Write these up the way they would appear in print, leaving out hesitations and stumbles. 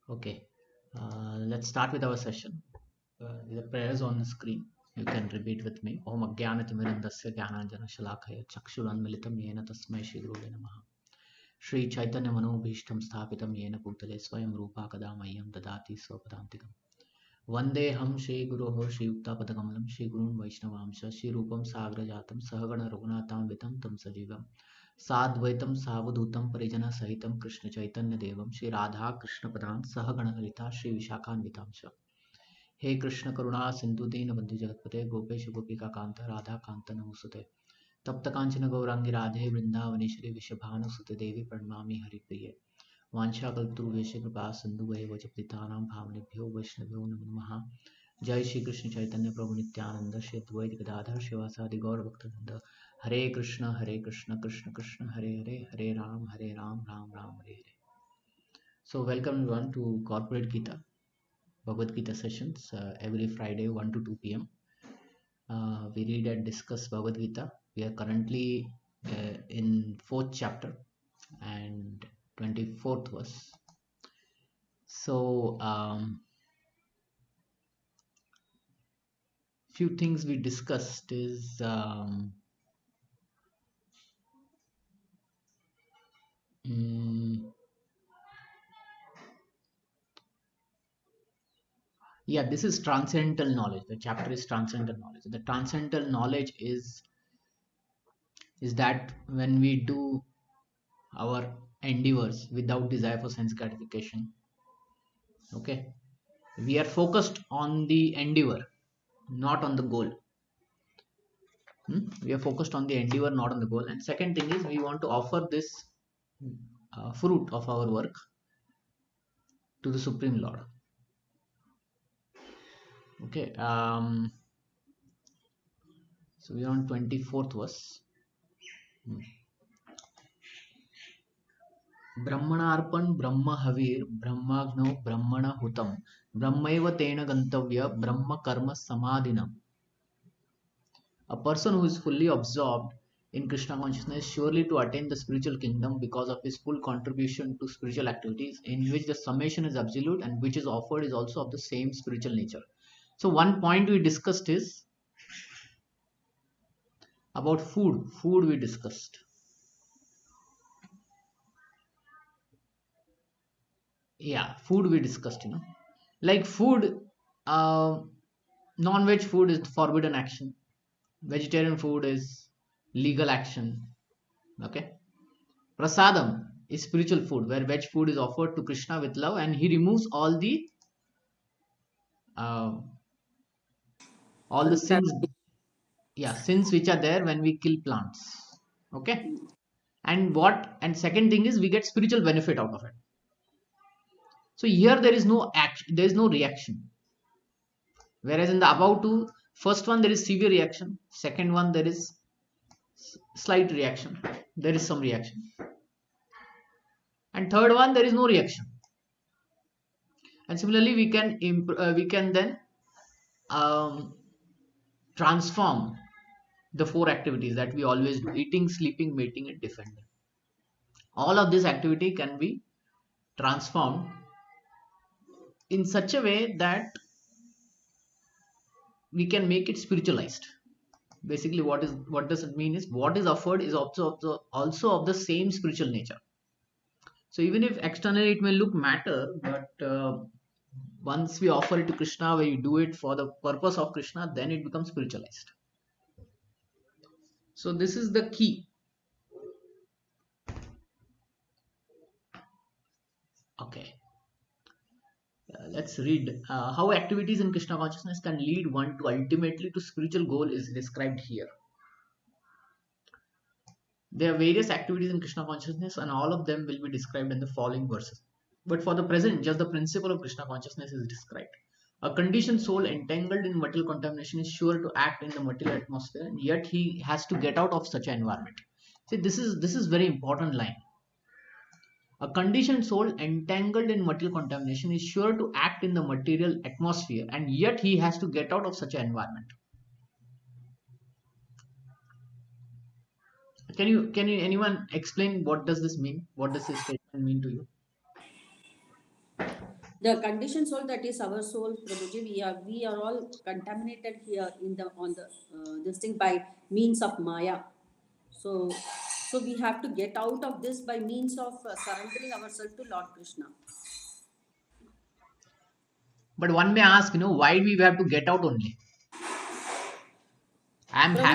Okay, let's start with our session. The prayers on the screen. You can repeat with me. Om Ajnanatimirandasya Jnananjana Shalakaya Chakshuranmilitam Yena Tasmai Shri Gurave Namaha. Shri Chaitanya Manobhishtam Sthapitam Yena Bhutale Swayam Rupa Kadamayam Dadati Swapadantikam. Vandeham Shri Guroho Shri Yuktapadakamlam Shri Gurun Vaishnavamsha Shri Rupam Sagrajatam Sahagana Raghunatham Vitam Tam Sajivam साद्वैतम सावधूतम परिजन सहितम कृष्ण चैतन्य देवम श्री राधा कृष्ण पदान सह गणललिता श्री विशाखान्वितांश हे कृष्ण करुणा सिंधु दीन बंधु जगतपते गोपेश गोपिका कांत राधा कांत नमोस्तुते तप्त कांचन गौरांगी राधे वृंदावनेश्वरी विषभानुसुते देवी प्रणमामि हरिप्रिये वाञ्छाकल्पतरुभ्यश्च कृपा सिन्धु एव च पतितानां भावनेभ्यो वैष्णवेभ्यो नमो नमः जय श्री कृष्ण चैतन्य प्रभु नित्यानंद श्री अद्वैत गदाधर शिवासादि गौर भक्तवृंद हरे Krishna Krishna Krishna Hare Hare Hare Ram Ram Ram Hare Hare. So welcome everyone to Corporate Gita, Bhagavad Gita sessions every Friday 1 to 2 p.m. We read and discuss Bhagavad Gita. We are currently in 4th chapter and 24th verse. So few things we discussed is yeah, this is transcendental knowledge. The chapter is transcendental knowledge. The transcendental knowledge is that when we do our endeavors without desire for sense gratification, okay, we are focused on the endeavor, not on the goal. We are focused on the endeavor, not on the goal. And second thing is we want to offer this fruit of our work to the Supreme Lord. Okay. So we are on 24th verse. ब्रह्मणार्पण ब्रह्म हवीर ब्रह्माग्नो ब्रह्मण हुतम ब्रह्मैव तेन गंतव्य ब्रह्म कर्म समाधिनम. A person who is fully absorbed in Krishna consciousness surely to attain the spiritual kingdom because of his full contribution to spiritual activities in which the summation is absolute and which is offered is also of the same spiritual nature. So one point we discussed is about food. Food we discussed. Yeah, food we discussed, like food, non-veg food is forbidden action, vegetarian food is legal action. Okay, prasadam is spiritual food where veg food is offered to Krishna with love and he removes uh, all the sins, yeah, sins which are there when we kill plants. Okay, and second thing is we get spiritual benefit out of it. So here there is no action, there is no reaction. Whereas in the above two, first one there is severe reaction, second one there is slight reaction, there is some reaction, and third one there is no reaction. And similarly we can then um, transform the four activities that we always do: eating, sleeping, mating, and defending. All of this activity can be transformed in such a way that we can make it spiritualized. Basically what does it mean is what is offered is also of the same spiritual nature. So even if externally it may look matter, but once we offer it to Krishna, when you do it for the purpose of Krishna, then it becomes spiritualized. So this is the key. Okay, let's read how activities in Krishna consciousness can lead one to ultimately to spiritual goal is described here. There are various activities in Krishna consciousness, and all of them will be described in the following verses. But for the present, just the principle of Krishna consciousness is described. A conditioned soul entangled in material contamination is sure to act in the material atmosphere, and yet he has to get out of such an environment. See, this is very important line. A conditioned soul entangled in material contamination is sure to act in the material atmosphere, and yet he has to get out of such an environment. Can you anyone explain what does this mean? What does this statement mean to you? The conditioned soul, that is our soul, Prabhuji, we are all contaminated here in the on the this thing by means of Maya. So so we have to get out of this by means of surrendering ourselves to Lord Krishna. But one may ask, why we have to get out only? Prabhuji,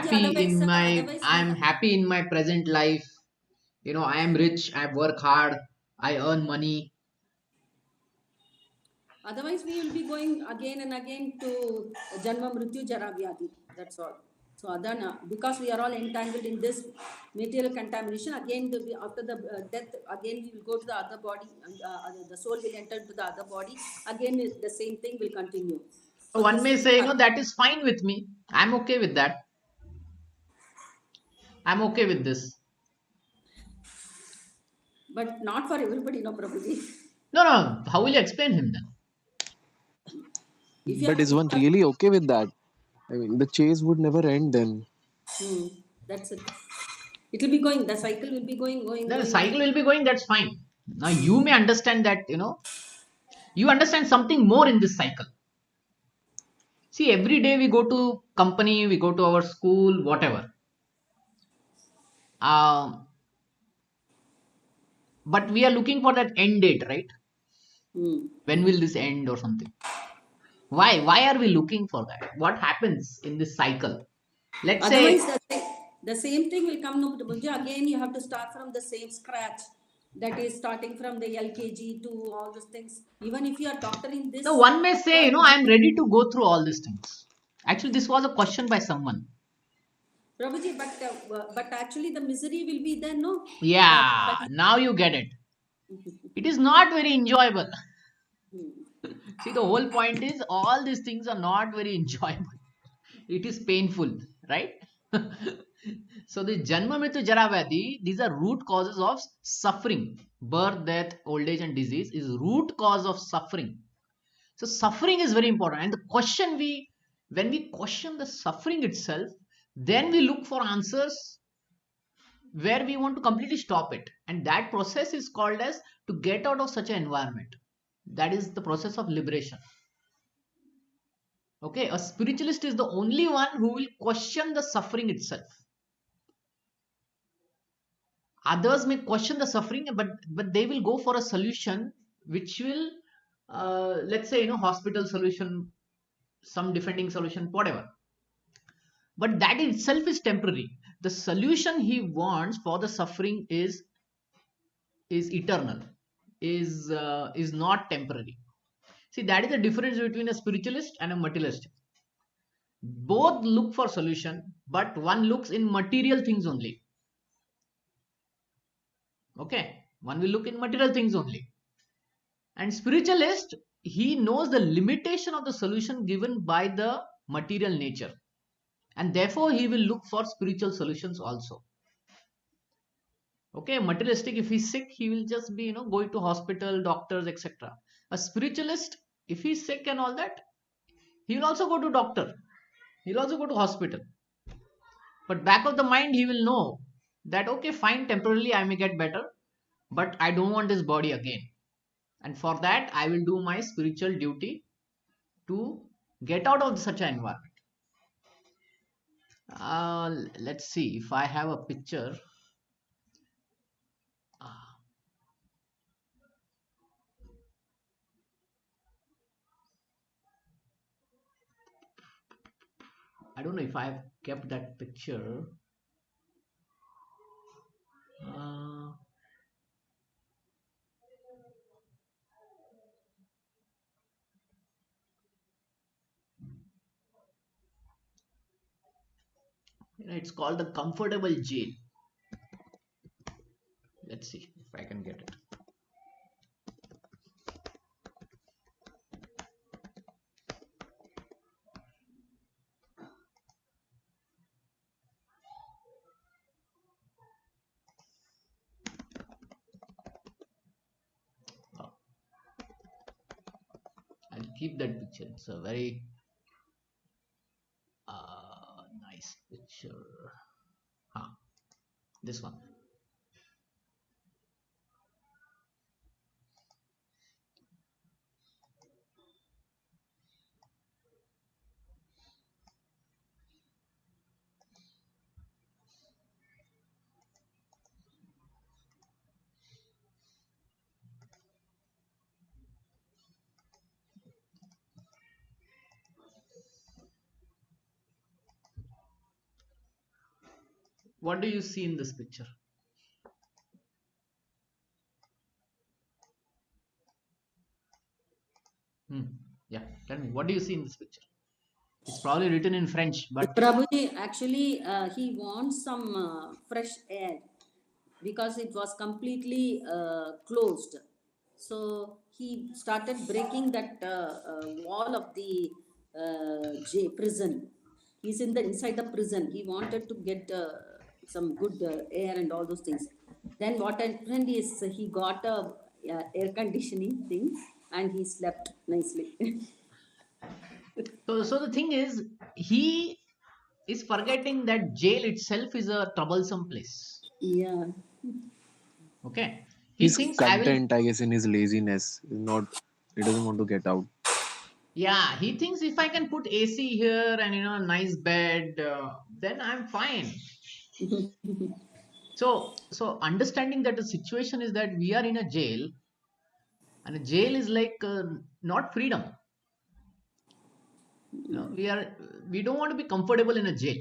otherwise we I'm happy in my present life. I am rich, I work hard, I earn money. otherwise we will be going again and again to Janma Mrityu Jara Vyadhi. That's all. So Adana, because we are all entangled in this material contamination, again after the death, again we will go to the other body, and the soul will enter to the other body. Again, the same thing will continue. So So one this may is the say, cycle, that is fine with me. I'm okay with that. I'm okay with this. but not for everybody, no, Prabhuji. No, no. How will you explain him then? If you But are, is one really okay with that? I mean, the chase would never end then. hmm, that's it. It will be going. The cycle will be going, going, Then the going, cycle going. will be going. That's fine. Now you may understand that, you understand something more in this cycle. See, every day we go to company, we go to our school, whatever. Um, but we are looking for that end date, right? Hmm. When will this end or something? Why are we looking for that? What happens in this cycle? Let's Otherwise, say, the same thing will come to Bunja. Again, you have to start from the same scratch. That is starting from the LKG to all those things. Even if you are doctor in no, this, one may say, or I'm ready to go through all these things. Actually, this was a question by someone. Prabhuji, but actually the misery will be there, no? That Yeah, is. now you get it. It is not very enjoyable. See, the whole point is all these things are not very enjoyable. It is painful, right? So the Janma Mrityu Jara Vyadhi, these are root causes of suffering. Birth, death, old age, and disease is root cause of suffering. So suffering is very important. And the question when we question the suffering itself, then we look for answers where we want to completely stop it. And that process is called as to get out of such an environment. That is the process of liberation. Okay, a spiritualist is the only one who will question the suffering itself. Others may question the suffering, but they will go for a solution which will, let's say, hospital solution, some defending solution, whatever. But that itself is temporary. The solution he wants for the suffering is eternal, is not temporary. See, that is the difference between a spiritualist and a materialist. Both look for solution, but one looks in material things only. Okay, one will look in material things only. And spiritualist, he knows the limitation of the solution given by the material nature, and therefore he will look for spiritual solutions also. Okay, materialistic, if he's sick, he will just be going to hospital, doctors, etc. A spiritualist, if he's sick and all that, he will also go to doctor, he'll also go to hospital, but back of the mind he will know that, okay, fine, temporarily I may get better, but I don't want this body again, and for that I will do my spiritual duty to get out of such an environment. Let's see if I have a picture. uh, I don't know if I've kept that picture. uh, it's called the comfortable jail. Let's see if I can get it. Oh, I'll keep that picture. It's a very nice picture. Huh, this one. What do you see in this picture? Yeah, tell me, what do you see in this picture? It's probably written in French, but Prabhuji, actually, he wants some fresh air because it was completely closed. So he started breaking that wall of the prison. He's in the inside the prison. He wanted to get some good air and all those things. Then what happened is he got a air conditioning thing and he slept nicely. so the thing is, he is forgetting that jail itself is a troublesome place. Yeah, Okay, he He's thinks I will. content, I guess, in his laziness. He's not. He doesn't want to get out. Yeah, he thinks if I can put AC here and a nice bed, then I'm fine. So understanding that the situation is that we are in a jail, and a jail is like not freedom. We don't want to be comfortable in a jail.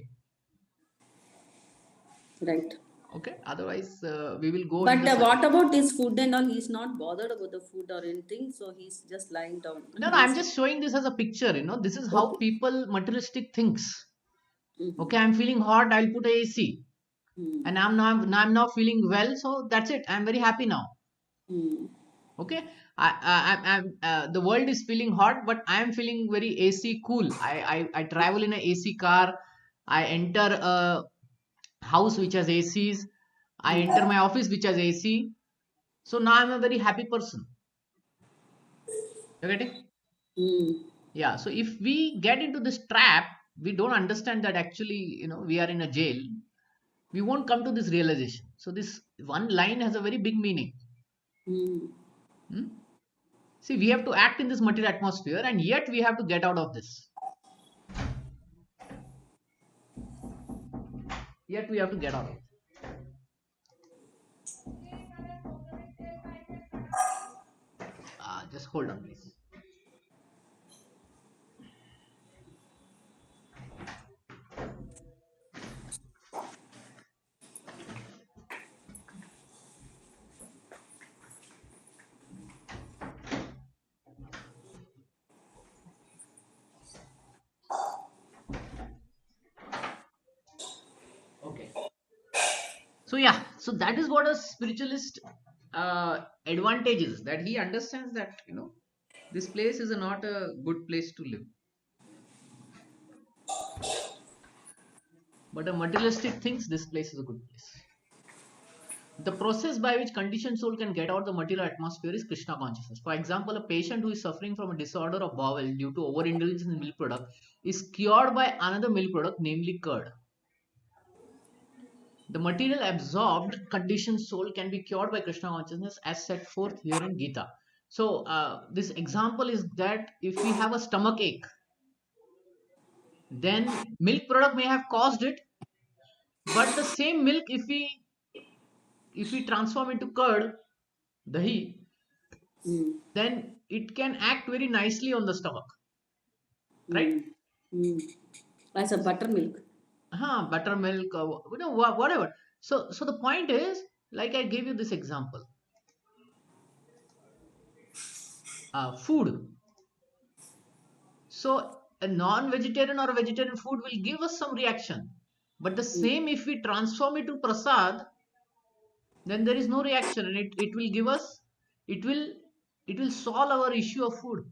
right. Okay, otherwise we will go But into such. what about his food and all? He's not bothered about the food or anything, so he's just lying down. No, I'm just showing this as a picture. This is how Okay. people materialistic thinks. Mm-hmm. Okay, I'm feeling hot. I'll put a AC, Mm-hmm. and I'm now feeling well. So that's it. I'm very happy now. Mm-hmm. Okay, the world is feeling hot, but I am feeling very AC cool. I travel in a AC car. I enter a house which has ACs. I enter my office which has AC. So now I'm a very happy person. You getting? Mm-hmm. Yeah. So if we get into this trap, we don't understand that actually, we are in a jail. We won't come to this realization. So this one line has a very big meaning. Mm-hmm. Hmm? See, we have to act in this material atmosphere, and yet we have to get out of this. Yet we have to get out of it. Just hold on, please. Okay. So yeah, so that is what a spiritualist advantage is, that he understands that this place is not a good place to live, but a materialistic thinks this place is a good place. The process by which conditioned soul can get out the material atmosphere is Krishna consciousness. For example, a patient who is suffering from a disorder of bowel due to overindulgence in milk product is cured by another milk product, namely curd. The material absorbed conditioned soul can be cured by Krishna consciousness as set forth here in Gita. So, this example is that if we have a stomach ache, then milk product may have caused it, but the same milk, if we transform into curd, dahi, then it can act very nicely on the stomach, right? Mm-hmm. As a buttermilk. Buttermilk, whatever. So the point is, like I gave you this example, food. So a non-vegetarian or a vegetarian food will give us some reaction, but the same if we transform it to prasad, then there is no reaction, and it will give us, it will it will solve our issue of food.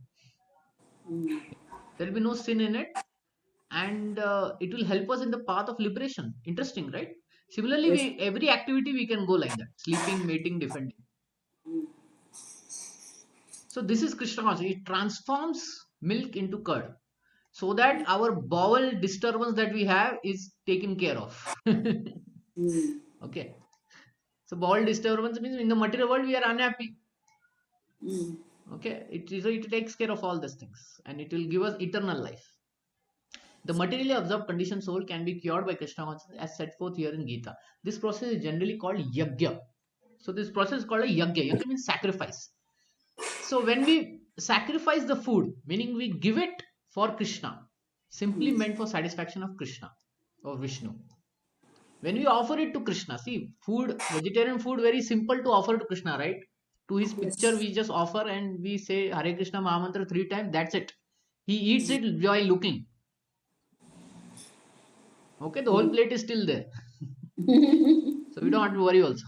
There will be no sin in it, and it will help us in the path of liberation. Interesting, right? Similarly, Yes. every activity we can go like that: sleeping, mating, defending. So this is Krishna consciousness. It transforms milk into curd, so that our bowel disturbance that we have is taken care of. Mm-hmm. Okay. So bowel disturbance means in the material world we are unhappy. Okay. It takes care of all these things, and it will give us eternal life. The materially absorbed conditioned soul can be cured by Krishna consciousness as set forth here in Gita. This process is generally called yagya. So this process is called a yagya. Yagya means sacrifice. So when we sacrifice the food, meaning we give it for Krishna, simply meant for satisfaction of Krishna or Vishnu. When we offer it to Krishna, see, food, vegetarian food, very simple to offer to Krishna, right? To his picture Yes. we just offer and we say Hare Krishna Mahamantra 3 times, that's it. He eats it while looking. Okay, the whole plate is still there. So we don't have to worry also.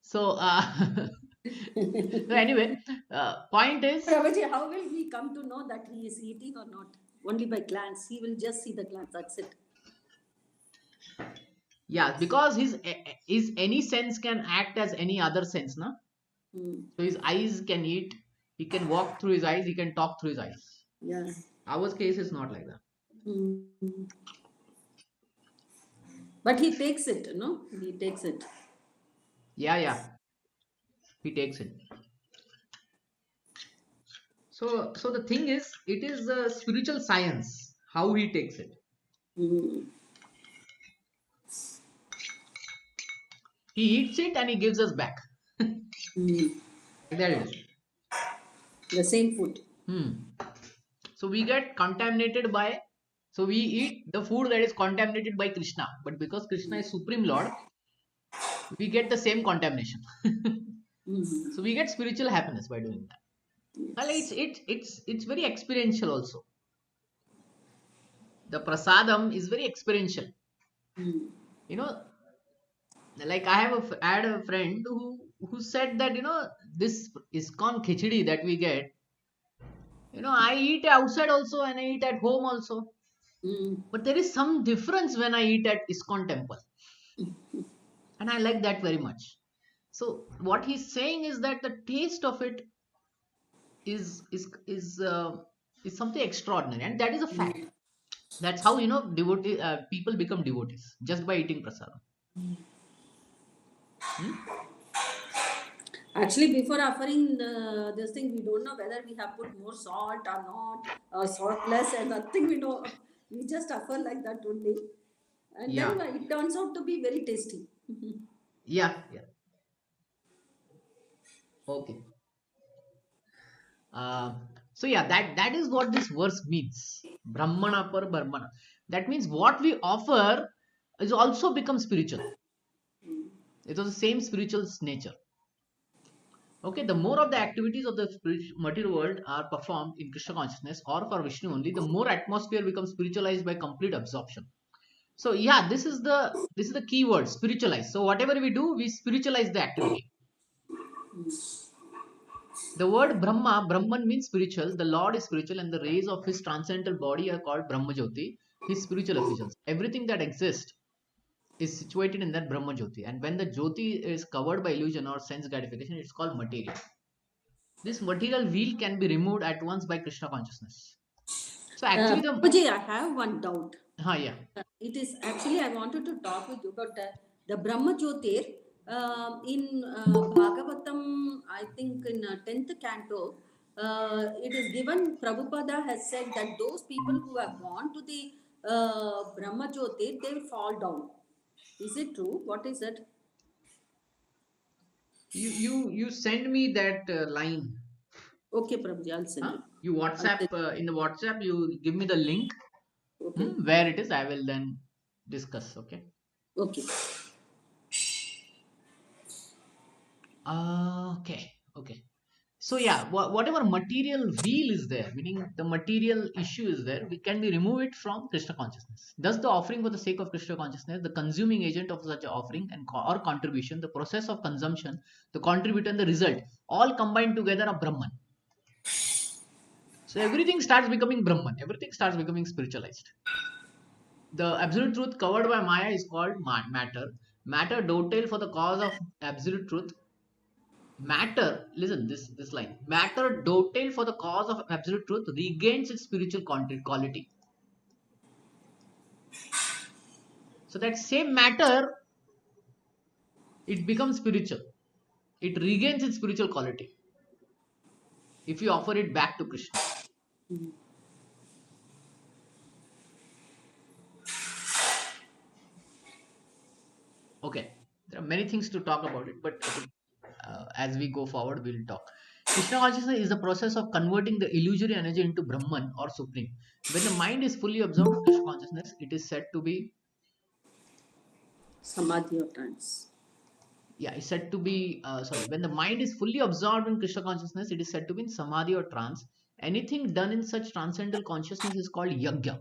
So so anyway, point is, Prabhuji, how will we come to know that he is eating or not? Only by glance. He will just see the glance. That's it. yeah, because his any sense can act as any other sense, na? Hmm. So his eyes can eat, he can walk through his eyes, he can talk through his eyes. Yeah. Our case is not like that. Hmm. But he takes it, no? He takes it. Yeah, yeah, he takes it. So the thing is, it is a spiritual science how he takes it. Hmm. He eats it and he gives us back. Hmm. Like that it is. The same food. Hmm. So we get contaminated by, so we eat the food that is contaminated by Krishna, but because Krishna is Supreme Lord, we get the same contamination. Hmm. So we get spiritual happiness by doing that. Well, Yes. it's very experiential also. The prasadam is very experiential. Hmm. You know, like I had a friend who said that, this ISKCON khichdi that we get, I eat outside also and I eat at home also. Hmm. But there is some difference when I eat at ISKCON temple, and I like that very much. So what he's saying is that the taste of it is is is uh, is something extraordinary, and that is a fact. That's how devotee people become devotees just by eating prasadam. Hmm? Actually, before offering this thing, we don't know whether we have put more salt or not, or salt less, and nothing we know. We just offer like that only, and then Yeah, it turns out to be very tasty. yeah, yeah. Okay. Uh, so yeah, that is what this verse means. Brahmana par Brahmana. That means what we offer is also become spiritual. It was the same spiritual nature. Okay, the more of the activities of the material world are performed in Krishna consciousness or for Vishnu only, the more atmosphere becomes spiritualized by complete absorption. So yeah, this is the key word, spiritualize. So whatever we do, we spiritualize the activity. The word Brahma, Brahman means spiritual. The Lord is spiritual, and the rays of his transcendental body are called Brahma Jyoti, his spiritual effusions. Everything that exists is situated in that Brahma Jyoti. And when the Jyoti is covered by illusion or sense gratification, it's called material. This material wheel can be removed at once by Krishna consciousness. So actually, Babaji, I have one doubt. yeah, It is actually I wanted to talk with you about the Brahma Jyotir in Bhagavatam. I think in 10th canto, it is given. Prabhupada has said that those people who have gone to the Brahma Jyotir, they will fall down. Is it true? What is it? you send me that line. Okay, Prabhuji, I'll send Huh? it. You I'll WhatsApp send. in the WhatsApp. You give me the link. Okay. Where it is, I will then discuss. Okay. Okay. Okay. Okay. So yeah, whatever material wheel is there, meaning the material issue is there, we can be remove it from Krishna consciousness. Thus, the offering for the sake of Krishna consciousness, the consuming agent of such a offering and or contribution, the process of consumption, the contributor and the result, all combined together are Brahman. So everything starts becoming Brahman. Everything starts becoming spiritualized. The absolute truth covered by Maya is called matter. Matter dovetail for the cause of absolute truth. Matter, listen this line. Matter dovetail for the cause of absolute truth regains its spiritual quality. So that same matter, it becomes spiritual. It regains its spiritual quality if you offer it back to Krishna. Okay, there are many things to talk about it, but okay, as we go forward, we'll talk. Krishna consciousness is the process of converting the illusory energy into Brahman or Supreme. When the mind is fully absorbed in Krishna consciousness, it is said to be Samadhi or trance. Yeah, it's said to be, when the mind is fully absorbed in Krishna consciousness, it is said to be in samadhi or trance. Anything done in such transcendental consciousness is called yajna,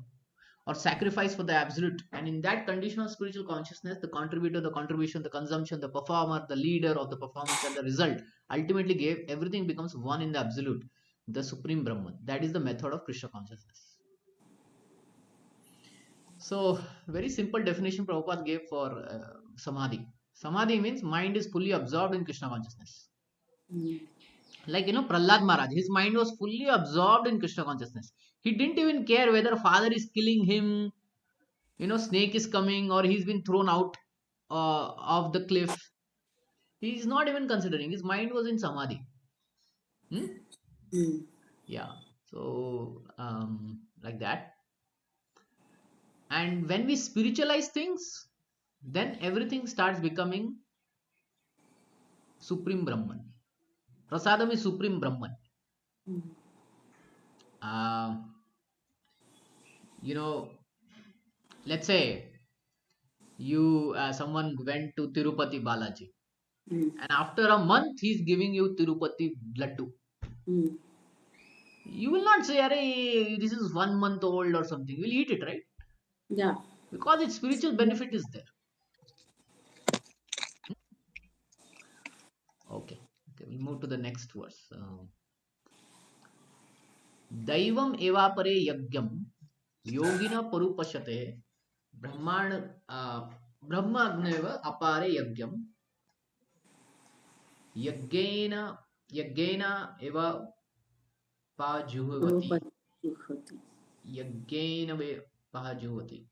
or sacrifice for the absolute. And in that condition of spiritual consciousness, the contributor, the contribution, the consumption, the performer, the leader of the performance, and the result ultimately gave everything becomes one in the absolute, the supreme Brahman. That is the method of Krishna consciousness. So, very simple definition Prabhupada gave for samadhi. Samadhi means mind is fully absorbed in Krishna consciousness. Like, Prahlad Maharaj, his mind was fully absorbed in Krishna consciousness. He didn't even care whether father is killing him, snake is coming, or he's been thrown out of the cliff. He's not even considering. His mind was in samadhi. Hmm? Mm. Yeah. So, like that. And when we spiritualize things, then everything starts becoming Supreme Brahman. Prasadam is Supreme Brahman. Uh, you know, let's say someone went to Tirupati Balaji, and after a month he's giving you Tirupati laddu. You will not say, "Arey, this is 1 month old" or something. You'll eat it, right? Yeah. Because its spiritual benefit is there. Okay. Okay, we'll move to the next verse. Daivam evapare yagyam yogina parupashate brahman brahmagneva apare yagyam yagena yagena eva pajuhvati Prabhupada. yagena pajuhvati.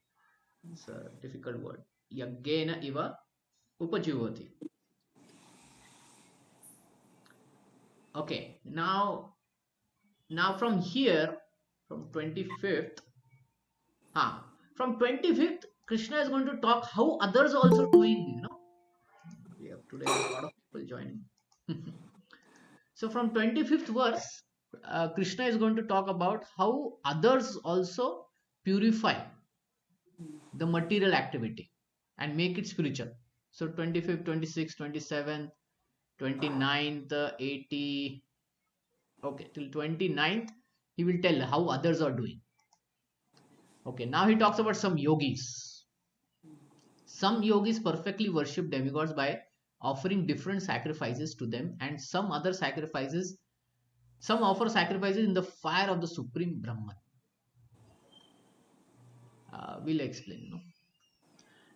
It's a difficult word. Yagena eva upajuvati. Okay, now from here, from 25th, from 25th, Krishna is going to talk how others are also doing. We have today a lot of people joining. So from 25th verse, Krishna is going to talk about how others also purify the material activity and make it spiritual. So 25th, 26th, 27th, 29th, 80, okay, till 29th, he will tell how others are doing. Okay, now he talks about some yogis. Some yogis perfectly worship demigods by offering different sacrifices to them, and some offer sacrifices in the fire of the supreme Brahman. We'll explain.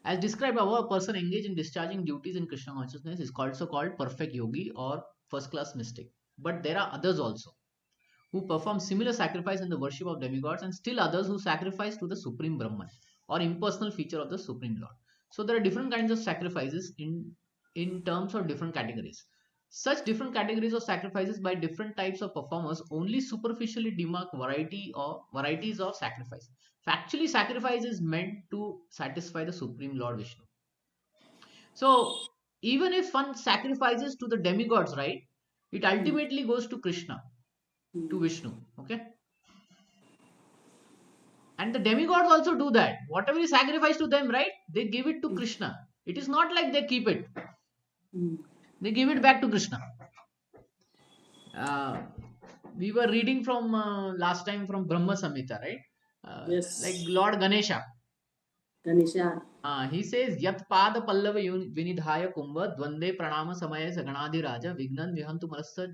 As described above, a person engaged in discharging duties in Krishna consciousness is also called perfect yogi or first class mystic. But there are others also who perform similar sacrifice in the worship of demigods, and still others who sacrifice to the supreme Brahman or impersonal feature of the supreme Lord. So there are different kinds of sacrifices in terms of different categories. Such different categories of sacrifices by different types of performers only superficially demark varieties of sacrifice. Factually, sacrifice is meant to satisfy the supreme Lord Vishnu. So even if one sacrifices to the demigods, right, it ultimately goes to Krishna, to Vishnu. Okay. And the demigods also do that. Whatever you sacrifice to them, right, they give it to Krishna. It is not like they keep it. They give it back to Krishna. We were reading from last time from Brahma Samhita, right? Like Yes. Lord Ganesha. Ganesha. He says, Yat Pada Pallava Vinidhaya Kumbha Dvande Pranama Samaya Saganadi Raja Vignan Vihantu Marasa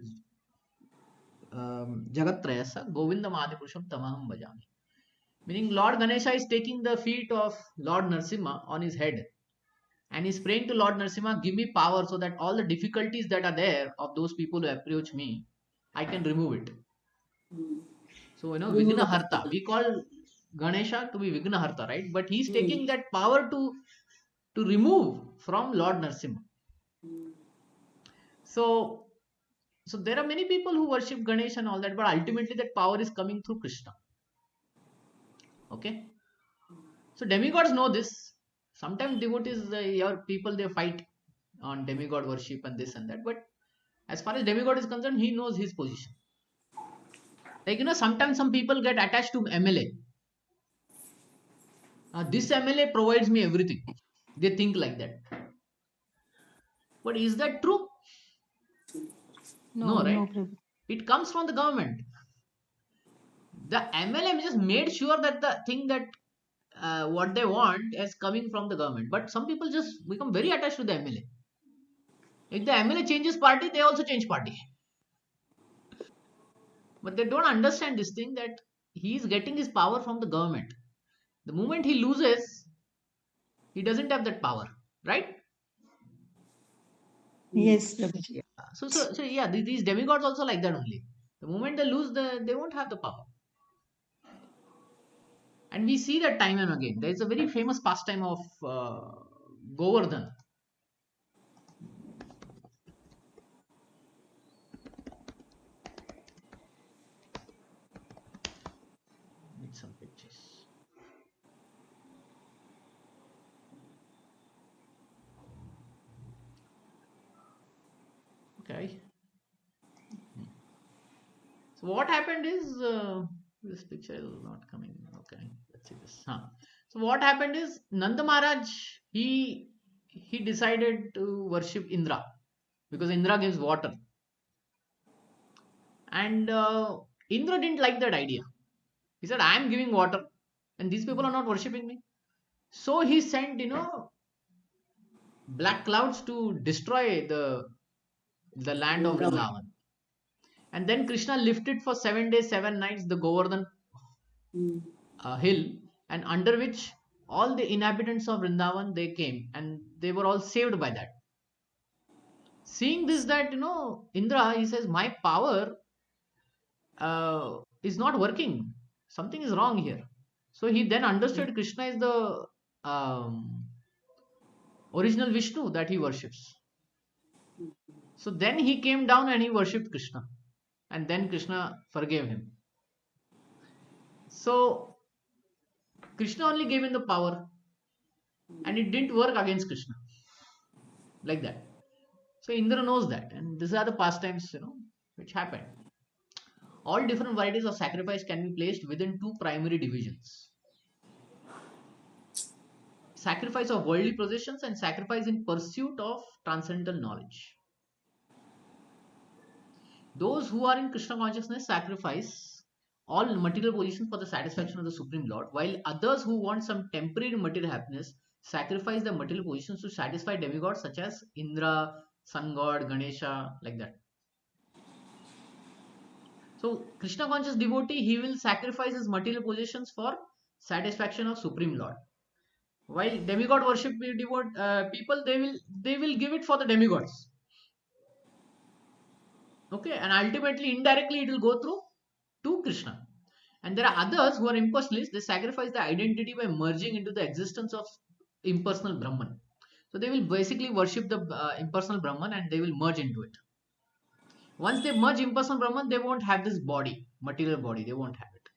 Jagatrayasa Govindam Adipurusham Tamaham Bhajami. Meaning Lord Ganesha is taking the feet of Lord Narsimha on his head, and he's praying to Lord Narsimha, give me power so that all the difficulties that are there of those people who approach me, I can remove it. So, Remove Vigna the Harta. obstacle. We call Ganesha to be Vigna Harta, right? But he's taking that power to remove from Lord Narsimha. So, so there are many people who worship Ganesh and all that, but ultimately that power is coming through Krishna. Okay. So demigods know this. Sometimes devotees, your people, they fight on demigod worship and this and that. But as far as demigod is concerned, he knows his position. Like, sometimes some people get attached to MLA. This MLA provides me everything. They think like that. But is that true? No, No, right? no, Prabhu. It comes from the government. The MLM just made sure that the thing that what they want is coming from the government. But some people just become very attached to the MLA. If the MLA changes party, they also change party. But they don't understand this thing that he is getting his power from the government. The moment he loses, he doesn't have that power, right? Yes, Prabhuji. So yeah, these demigods also like that only. The moment they lose, they won't have the power. And we see that time and again. There is a very famous pastime of Govardhan. Need some pictures. Okay. So what happened is this picture is not coming. Okay, let's see this. Huh. So what happened is Nanda Maharaj he decided to worship Indra because Indra gives water, and Indra didn't like that idea. He said, "I am giving water, and these people are not worshipping me." So he sent black clouds to destroy the land of Vrindavan. Vrindavan, and then Krishna lifted for 7 days, 7 nights the Govardhan Mm. hill, and under which all the inhabitants of Vrindavan they came, and they were all saved by that. Seeing this, that Indra, he says, my power is not working. Something is wrong here. So he then understood Krishna is the original Vishnu that he worships. So then he came down and he worshipped Krishna, and then Krishna forgave him. So Krishna only gave him the power, and it didn't work against Krishna like that. So Indra knows that, and these are the pastimes which happened. All different varieties of sacrifice can be placed within two primary divisions: sacrifice of worldly possessions and sacrifice in pursuit of transcendental knowledge. Those who are in Krishna consciousness sacrifice all material positions for the satisfaction of the Supreme Lord, while others who want some temporary material happiness sacrifice the material positions to satisfy demigods such as Indra, Sun God, Ganesha, like that. So, Krishna conscious devotee, he will sacrifice his material possessions for satisfaction of Supreme Lord. While demigod worship people, they will give it for the demigods. Okay, and ultimately, indirectly, it will go through to Krishna. And there are others who are impersonalists. They sacrifice the identity by merging into the existence of impersonal Brahman. So they will basically worship the impersonal Brahman, and they will merge into it. Once they merge impersonal Brahman, they won't have this body, material body. They won't have it.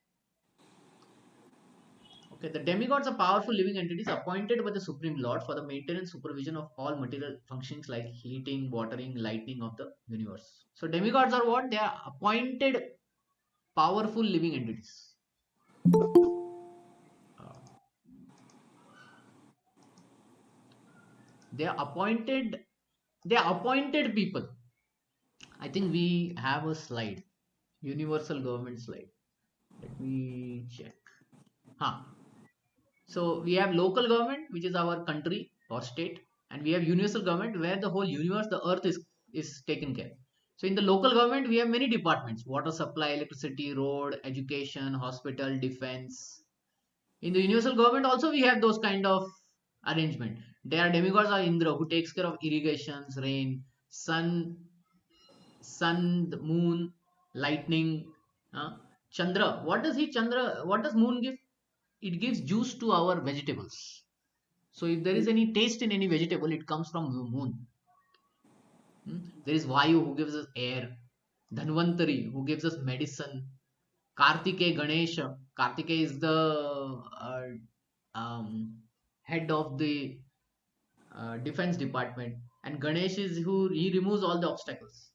Okay, the demigods are powerful living entities appointed by the Supreme Lord for the maintenance supervision of all material functions like heating, watering, lighting of the universe. So demigods are what? They are appointed powerful living entities. Uh, they are appointed. They are appointed people. I think we have a slide, universal government slide. Let me check. Huh. So we have local government, which is our country or state, and we have universal government where the whole universe, the earth is taken care. So in the local government, we have many departments: water supply, electricity, road, education, hospital, defense. In the universal government, also we have those kind of arrangement. There are demigods are Indra who takes care of irrigations, rain, sun, the moon, lightning. Chandra. What does he Chandra? What does moon give? It gives juice to our vegetables. So if there is any taste in any vegetable, it comes from the moon. There is Vayu who gives us air, Dhanvantari who gives us medicine, Kartike Ganesha. Kartike is the head of the defense department, and Ganesh is who he removes all the obstacles.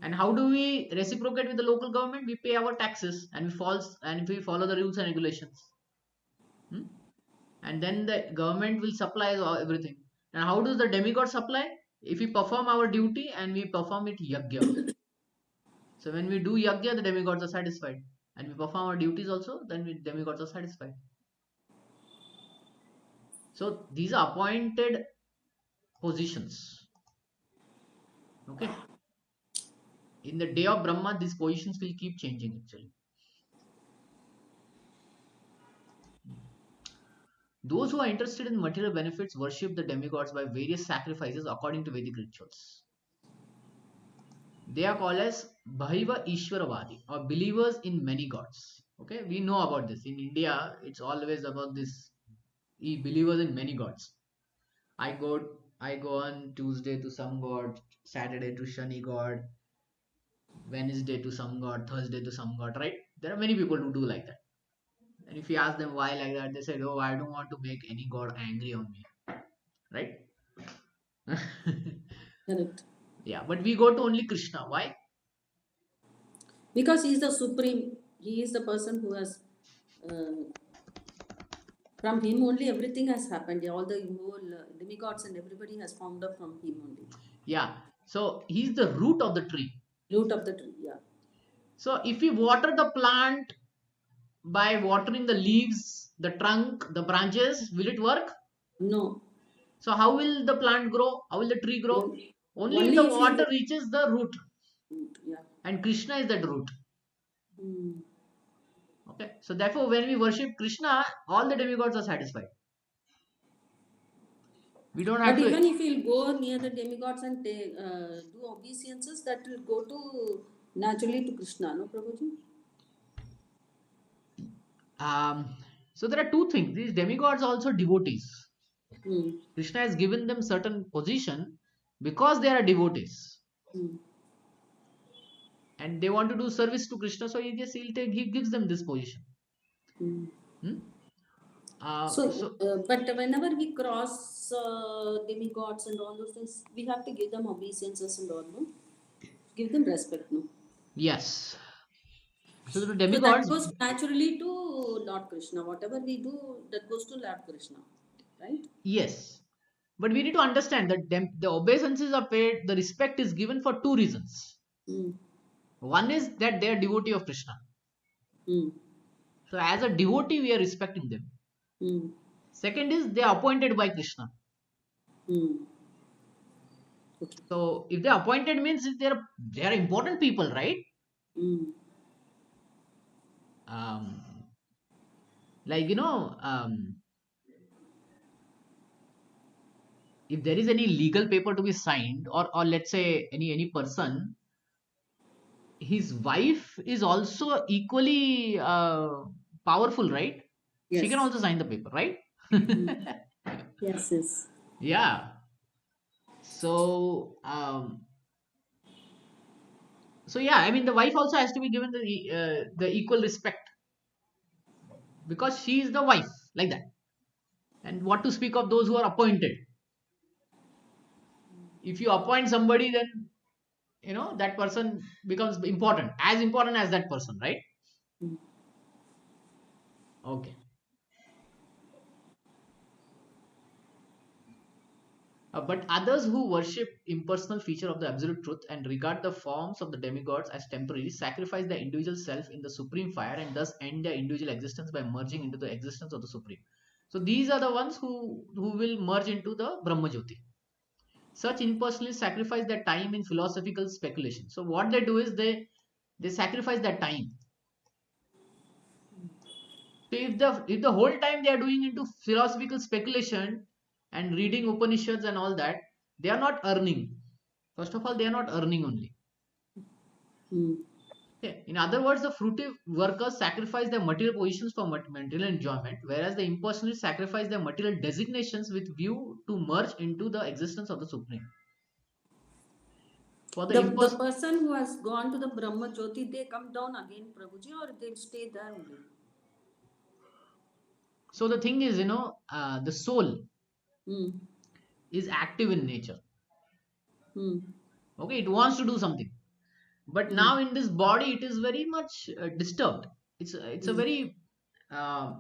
And how do we reciprocate with the local government? We pay our taxes, and we follow the rules and regulations. Hmm? and then the government will supply everything. And how does the demigod supply? If we perform our duty and we perform it yagya. So when we do yagya, the demigods are satisfied, and we perform our duties also, then demigods are satisfied. So these are appointed positions. Okay. In the day of Brahma, these positions will keep changing actually. Those who are interested in material benefits worship the demigods by various sacrifices according to Vedic rituals. They are called as Bhaiva Ishwaravadi, or believers in many gods. Okay, we know about this. In India, it's always about this believers in many gods. I go on Tuesday to some god, Saturday to Shani god, Wednesday to some god, Thursday to some god, right? There are many people who do like that. And if you ask them why like that, they say, "Oh, I don't want to make any god angry on me," right? Correct. Yeah, but we go to only Krishna. Why? Because he is the supreme. He is the person who has. Uh, from him only everything has happened. All the whole demigods and everybody has formed up from him only. Yeah, so he's the root of the tree. Root of the tree. Yeah. So if we water the plant by watering the leaves, the trunk, the branches, will it work? No. So how will the plant grow? How will the tree grow? Only if Only the if he. water reaches the root, Yeah. and Krishna is that root. Hmm. Okay, so therefore, when we worship Krishna, all the demigods are satisfied. We don't have But to. even if he'll go near the demigods and do obeisances, that will go to naturally to Krishna, no, Prabhuji? Um, so there are two things. These demigods are also devotees. Hmm. Krishna has given them certain position because they are devotees, Hmm. and they want to do service to Krishna. So he gives them this position. Hmm. Hmm? So, So but whenever we cross demigods and all those things, we have to give them obeisances and all, no? Give them respect, no? yes. So the So that demigods, goes naturally to Lord Krishna. Whatever we do, that goes to Lord Krishna, right? yes. But we need to understand that the obeisances are paid, the respect is given for two reasons. Hmm. One is that they are devotee of Krishna. Hmm. So as a devotee, we are respecting them. Hmm. Second is they are appointed by Krishna. Hmm. Okay. So if they are appointed means they are important people, right? Hmm. Um, like if there is any legal paper to be signed, or let's say any person, his wife is also equally powerful, right? She can Yes. also sign the paper, right? Hmm. Yes, yes. Yeah. So yeah, I mean the wife also has to be given the equal respect because she is the wife, like that. And what to speak of those who are appointed? If you appoint somebody, then that person becomes important as that person, right? Hmm. Okay. But others who worship impersonal feature of the absolute truth and regard the forms of the demigods as temporary sacrifice their individual self in the supreme fire and thus end their individual existence by merging into the existence of the supreme. So these are the ones who will merge into the Brahma Jyoti. Such impersonalists sacrifice their time in philosophical speculation. So what they do is they sacrifice their time. So if the whole time they are doing into philosophical speculation and reading Upanishads and all that, they are not earning. First of all, they are not earning only. Hmm. Okay. In other words, the fruitive workers sacrifice their material positions for material enjoyment, whereas the impersonalists sacrifice their material designations with view to merge into the existence of the Supreme. For the The person who has gone to the Brahma Jyoti, they come down again, Prabhuji, or they'll stay there only? so the thing is, the soul Hmm. is active in nature. Hmm. Okay, it wants to do something, but Hmm. now in this body, it is very much disturbed. It's a Hmm. very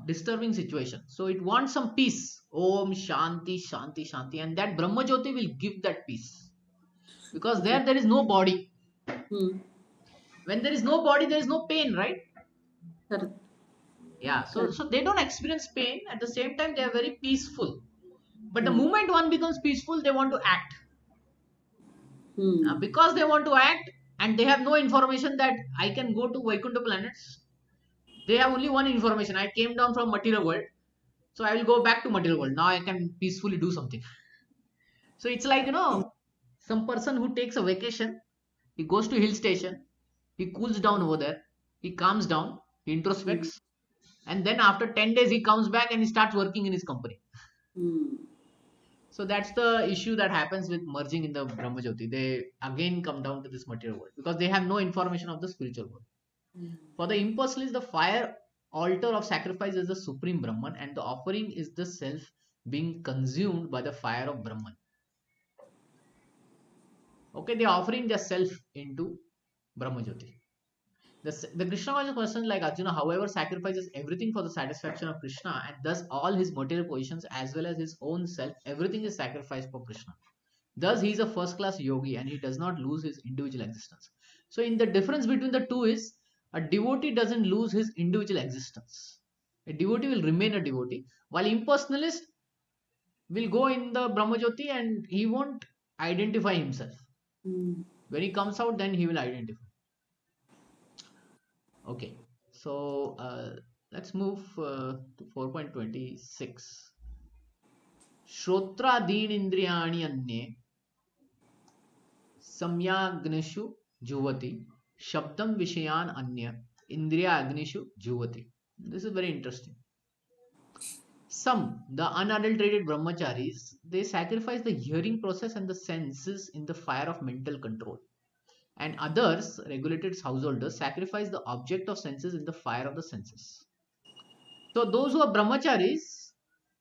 disturbing situation. So it wants some peace. Om Shanti, Shanti, Shanti. And that Brahma Jyoti will give that peace. Because Okay. there is no body. Hmm. When there is no body, there is no pain, right? Correct. Yeah. So, Correct. so they don't experience pain. At the same time, they are very peaceful. But the Hmm. moment one becomes peaceful, they want to act. Hmm. Because they want to act and they have no information that I can go to Vaikuntha planets. They have only one information. I came down from material world. So I will go back to material world. Now I can peacefully do something. So it's like, some person who takes a vacation, he goes to hill station, he cools down over there, he calms down, he Hmm. introspects, and then after 10 days he comes back and he starts working in his company. Hmm. So that's the issue that happens with merging in the Brahmajyoti. They again come down to this material world because they have no information of the spiritual world. For the impersonalists, the fire altar of sacrifice is the supreme Brahman, and the offering is the self being consumed by the fire of Brahman. Okay, they are offering their self into Brahmajyoti. The Krishna conscious person like Arjuna, however, sacrifices everything for the satisfaction of Krishna, and thus all his material positions as well as his own self, everything is sacrificed for Krishna. Thus, he is a first class yogi and he does not lose his individual existence. So, in the difference between the two is a devotee doesn't lose his individual existence. A devotee will remain a devotee, while impersonalist will go in the Brahmajyoti and he won't identify himself. Hmm. When he comes out, then he will identify. Okay, so let's move to 4.26. Shrotra Deen Indriyani Anye Samyagnishu Juvati Shabdam Vishayan Anya Indriya Agnishu Juvati. This is very interesting. Some, the unadulterated brahmacharis, they sacrifice the hearing process and the senses in the fire of mental control. And others, regulated householders, sacrifice the object of senses in the fire of the senses. So those who are brahmacharis,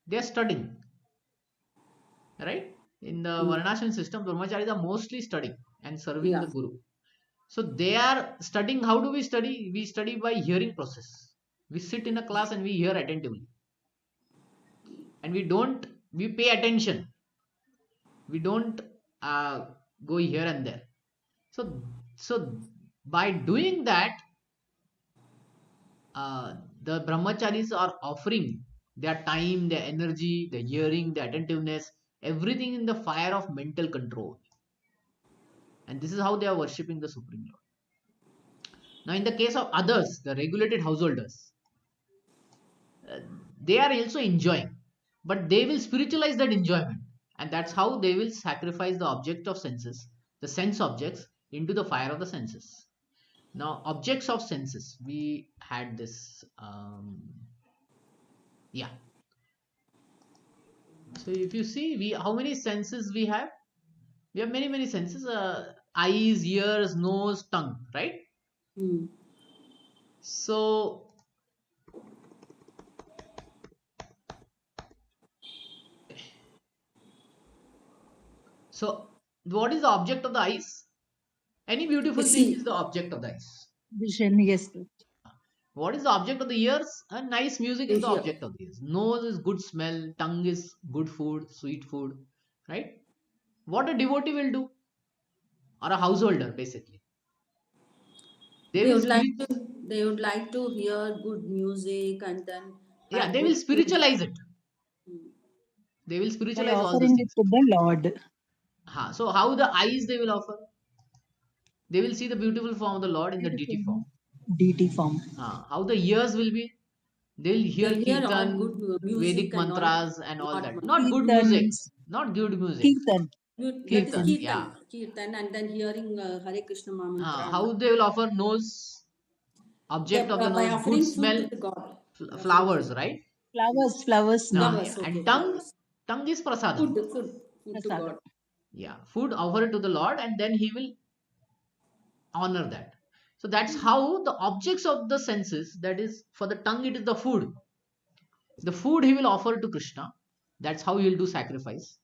they are studying, right? In the Hmm. Varnashram system, brahmacharis are mostly studying and serving the Yeah. guru. So they are studying. How do we study? We study by hearing process. We sit in a class and we hear attentively, and we pay attention. We don't uh, go here and there. So by doing that, the brahmacharis are offering their time, their energy, their hearing, their attentiveness, everything in the fire of mental control. And this is how they are worshipping the Supreme Lord. Now, in the case of others, the regulated householders, uh, they are also enjoying, but they will spiritualize that enjoyment. And that's how they will sacrifice the object of senses, the sense objects, into the fire of the senses. Now, objects of senses, we had this. Yeah. So if you see, we how many senses we have? We have many senses: eyes, ears, nose, tongue, right? Hmm. So, so what is the object of the eyes? Any To beautiful thing is see, the object of the eyes. Vision, yes. What is the object of the ears? A nice music to is the hear. object of the ears. Nose is good smell. Tongue is good food, sweet food, right? What a devotee will do, or a householder, basically, they They will would like spirit. to they would like to hear good music and then Yeah, have they will good food. spiritualize it. Hmm. They will By spiritualize all these offering it things. to the Lord. So how the eyes they will offer? They will see the beautiful form of the Lord in the deity form. Beautiful deity form. How the ears will be? They'll hear They'll hear all kirtan, good music Vedic and all. mantras, and all Lord that. Not mantra. good music. Kirtans. Not good music. Kirtan. That is Kirtan. Kirtan. Yeah. Kirtan. Kirtan and then hearing Hare Krishna Mahamantra and all. How they will offer nose, object of the By nose, good offering food to smell, the God. By offering flowers, food. right? Flowers, flowers, no. Flowers, okay, And tongue, flowers. tongue is prasadam. Food to Prasadam. God. Yeah, food offer it to the Lord, and then He will honor that. So that's how the objects of the senses, that is, for the tongue, it is the food. The food he will offer to Krishna. That's how he will do sacrifice.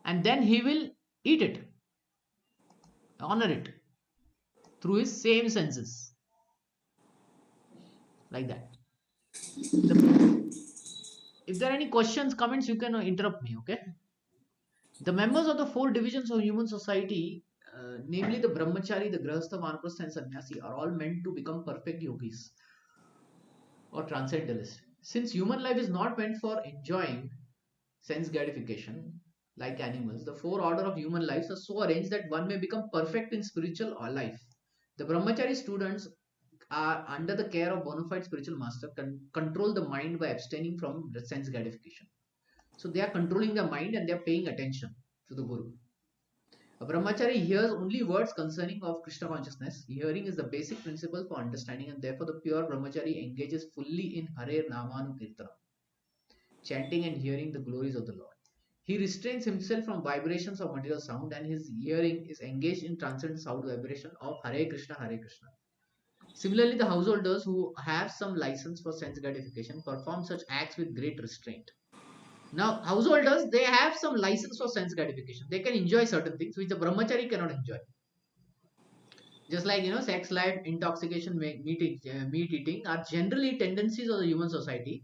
And then he will eat it, honor it through his same senses. Like that. If there are any questions, comments, you can interrupt me, okay? The members of the 4 divisions of human society, namely the brahmachari, the grahastha, vanaprastha, and sannyasi, are all meant to become perfect yogis or transcendentalists. Since human life is not meant for enjoying sense gratification like animals, the 4 order of human lives are so arranged that one may become perfect in spiritual or life. The brahmachari students are under the care of bona fide spiritual master, control the mind by abstaining from sense gratification. So they are controlling the mind and they are paying attention to the guru. A brahmachari hears only words concerning of Krishna consciousness. Hearing is the basic principle for understanding, and therefore the pure brahmachari engages fully in Hare Namanu Kirtana, chanting and hearing the glories of the Lord. He restrains himself from vibrations of material sound, and his hearing is engaged in transcendent sound vibration of Hare Krishna, Hare Krishna. Similarly, the householders who have some license for sense gratification perform such acts with great restraint. Now, householders, they have some license for sense gratification. They can enjoy certain things which the brahmachari cannot enjoy. Just like, sex life, intoxication, meat eating are generally tendencies of the human society.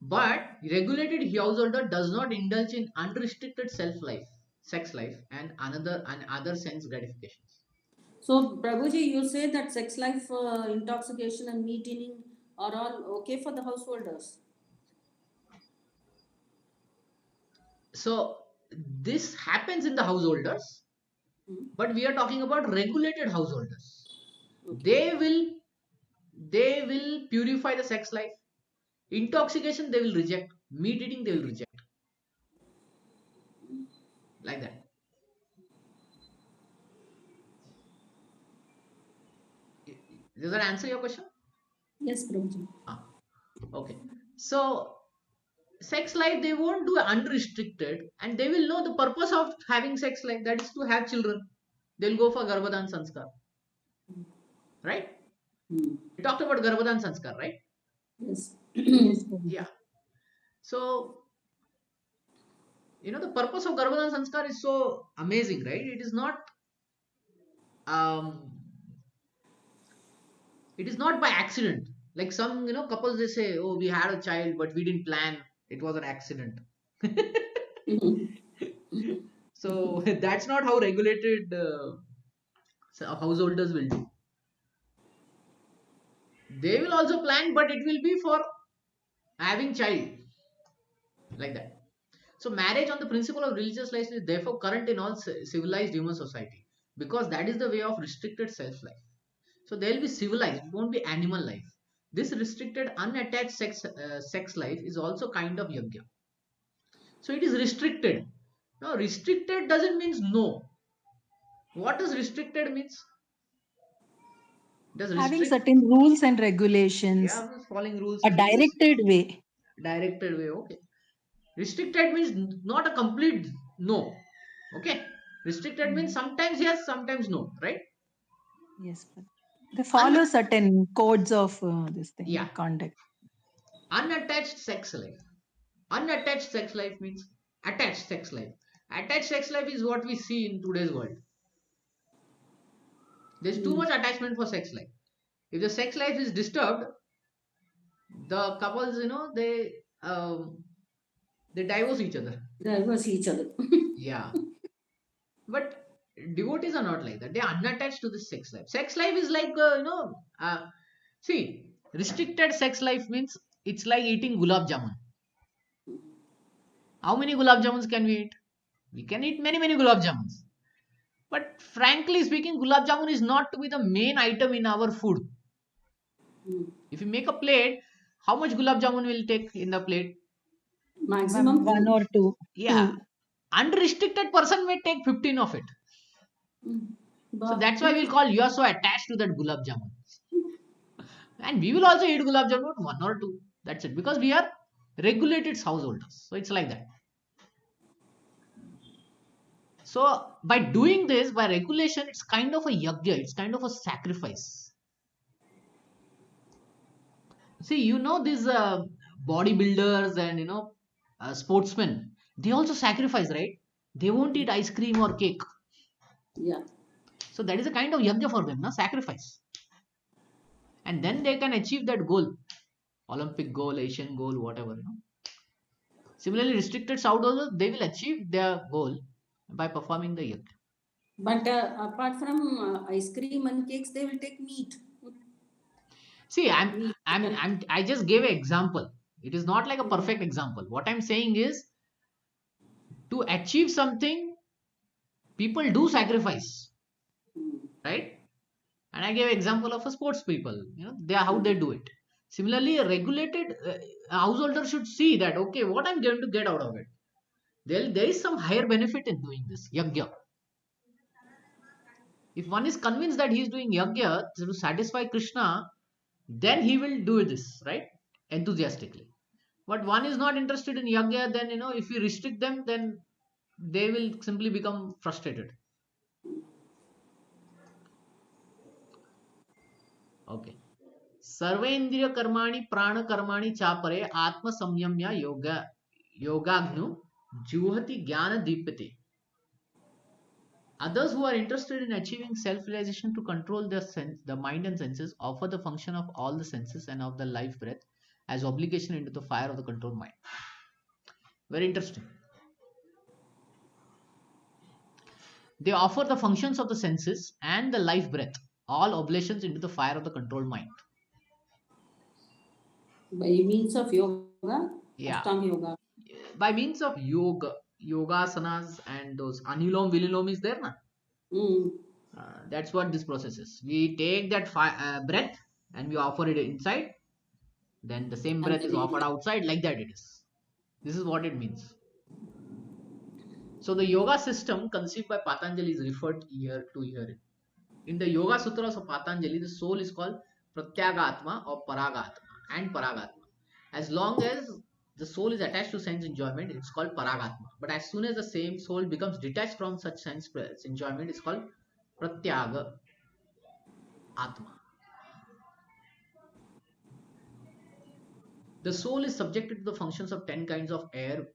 But regulated householder does not indulge in unrestricted sex life, and other sense gratifications. So, Prabhuji, you say that sex life, intoxication, and meat eating are all okay for the householders. So this happens in the householders, but we are talking about regulated householders. Okay. They will purify the sex life. Intoxication they will reject. Meat eating they will reject. Like that. Does that answer your question? Yes, Prabhuji. Okay. So sex life they won't do unrestricted, and they will know the purpose of having sex life, that is to have children. They'll go for Garbhadan Sanskar. Right? We talked about Garbhadan Sanskar, right? Yes. Yes, Prabhuji. Yeah. So the purpose of Garbhadan Sanskar is so amazing, right? Um, it is not by accident. Like some couples, they say, oh, we had a child but we didn't plan, it was an accident. So that's not how regulated householders will do. They will also plan, but it will be for having child, like that. So marriage on the principle of religious life is therefore current in all civilized human society, because that is the way of restricted self life. So they will be civilized, it won't be animal life. This restricted unattached sex life is also kind of yajna. So it is restricted. Now restricted doesn't mean no. What does restricted means? Does Having restrict? certain rules and regulations, Yeah, following rules a and regulations. directed way. Directed way, okay. Restricted means not a complete no. Okay. Restricted means sometimes yes, sometimes no, right? Yes, but they follow Un- certain codes of this thing, yeah. conduct. Unattached sex life. Unattached sex life means attached sex life. Attached sex life is what we see in today's world. There's too much attachment for sex life. If the sex life is disturbed, the couples, they divorce each other. Divorce each other. Yeah. But devotees are not like that. They are unattached to the sex life. Sex life is like, see, restricted sex life means it's like eating gulab jamun. How many gulab jamuns can we eat? We can eat many, many gulab jamuns. But frankly speaking, gulab jamun is not to be the main item in our food. If you make a plate, how much gulab jamun will take in the plate? Maximum One two. or two. Yeah. Two. Unrestricted person may take 15 of it. So Bah. that's why we'll call you are so attached to that gulab jamun. And we will also eat gulab jamun, one or two. That's it. Because we are regulated householders. So it's like that. So by doing this, by regulation, it's kind of a yajna, it's kind of a sacrifice. See, these bodybuilders and sportsmen, they also sacrifice, right? They won't eat ice cream or cake. Yeah. So that is a kind of yajna for them, sacrifice. And then they can achieve that goal. Olympic goal, Asian goal, whatever. Similarly, restricted South also, they will achieve their goal by performing the yajna. But apart from ice cream and cakes, they will take meat. See, Meat. I just gave an example. It is not like a Mm. perfect example. What I'm saying is, to achieve something, people do sacrifice, Mm. right? And I gave example of a sports people. They are how they Mm. do it. Similarly, a regulated householder should see that, okay, what I'm going to get out of it. There is some higher benefit in doing this yajna. If one is convinced that he is doing yajna to satisfy Krishna, then he will do this, right? Enthusiastically. But one is not interested in yajna, then if we restrict them, then they will simply become frustrated. Okay. सर्वेन्द्रिय कर्माणि प्राण कर्माणि चापरे आत्म संयम्य योगाग्नु जुहति ज्ञान दीप्यते. Others who are interested in achieving self-realization to control the mind and senses offer the function of all the senses and of the life breath as obligation into the fire of the controlled mind. Very interesting. They offer the functions of the senses and the life breath, all oblations into the fire of the controlled mind. By means of yoga, Yeah, Ashtanga yoga. by means of yogasanas and those anulom vililom is there, na? Mm. That's what this process is. We take that breath and we offer it inside, then the same And breath then is it offered outside, like that it is. This is what it means. So the yoga system conceived by Patanjali is referred here to here. In the Yoga Sutras of Patanjali, the soul is called Pratyagatma or Paragatma and Paragatma. As long as the soul is attached to sense enjoyment, it's called Paragatma. But as soon as the same soul becomes detached from such sense enjoyment, it's called Pratyaga Atma. The soul is subjected to the functions of 10 kinds of air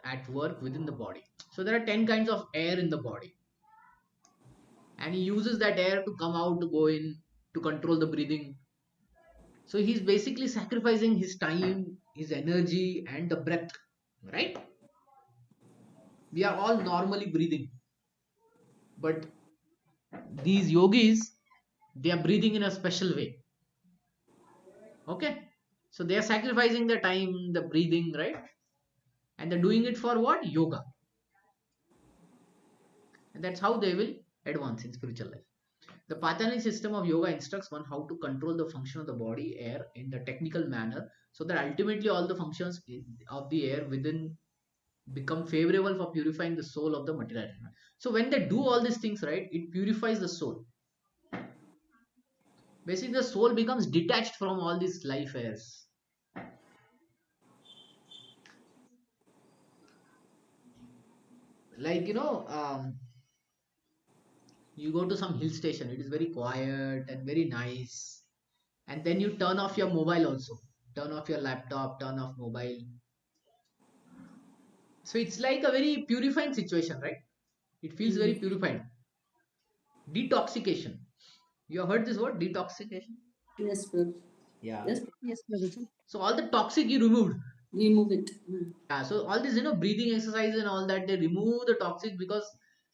at work within the body. So there are 10 kinds of air in the body. And he uses that air to come out, to go in, to control the breathing. So he's basically sacrificing his time, his energy, and the breath, right? We are all normally breathing, but these yogis, they are breathing in a special way. Okay, so they are sacrificing the time, the breathing, right? And they're doing it for what? Yoga. And that's how they will advance in spiritual life. The Patanjali system of yoga instructs one how to control the function of the body air in the technical manner so that ultimately all the functions of the air within become favorable for purifying the soul of the material element. So when they do all these things, right, it purifies the soul. Basically, the soul becomes detached from all these life airs. Like, you go to some hill station, it is very quiet and very nice. And then you turn off your mobile also. Turn off your laptop, turn off mobile. So it's like a very purifying situation, right? It feels very Mm. purified. Detoxication. You have heard this word, detoxification? Yes, sir. Yeah. Yes, Yes, Prabhuji. So all the toxic you removed. remove it. Mm. Yeah, so all this, breathing exercise and all that, they remove the toxic because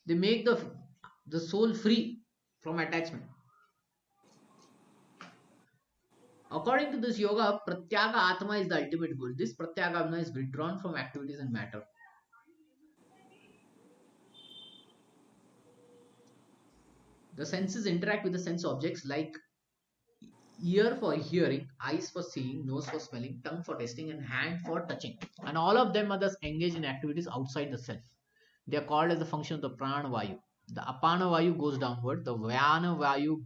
they make the soul free from attachment. According to this yoga, Pratyaga Atma is the ultimate goal. This Pratyaga Atma is withdrawn from activities and matter. The senses interact with the sense objects like ear for hearing, eyes for seeing, nose for smelling, tongue for tasting, and hand for touching. And all of them are thus engaged in activities outside the self. They are called as the function of the prana vayu. The apana vayu goes downward. The vyana vayu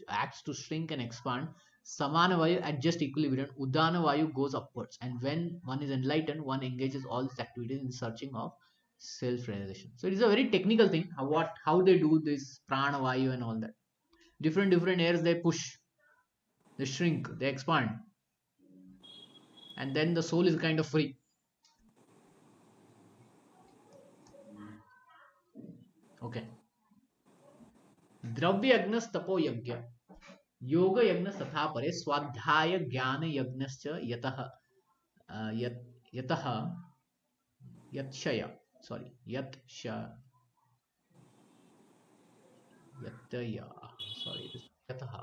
acts to shrink and expand. Samana vayu adjusts equilibrium. Udana vayu goes upwards. And when one is enlightened, one engages all these activities in searching of self-realization. So it is a very technical thing. How they do this prana vayu and all that. Different airs they push, they shrink, they expand, and then the soul is kind of free. Okay. Dravya agnas tapo yagya. Yoga yagna तथा परे स्वाध्याय ज्ञान यज्ञश्च यतः यतः यत्क्षय sorry यत्या sorry यतः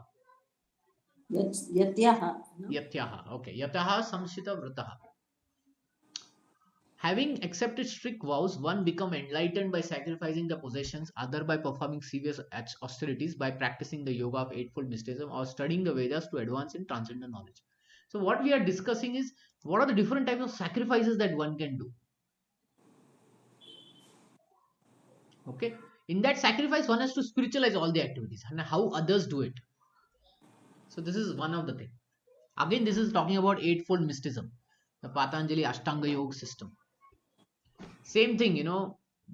Yatyaha. No? यत्याः okay यतः संशित व्रतः. Having accepted strict vows, one become enlightened by sacrificing the possessions, other by performing serious austerities, by practicing the yoga of eightfold mysticism, or studying the Vedas to advance in transcendental knowledge. So, what we are discussing is what are the different types of sacrifices that one can do. Okay, in that sacrifice, one has to spiritualize all the activities and how others do it. So, this is one of the things. Again, this is talking about eightfold mysticism, the Patanjali Ashtanga Yoga system. Same thing,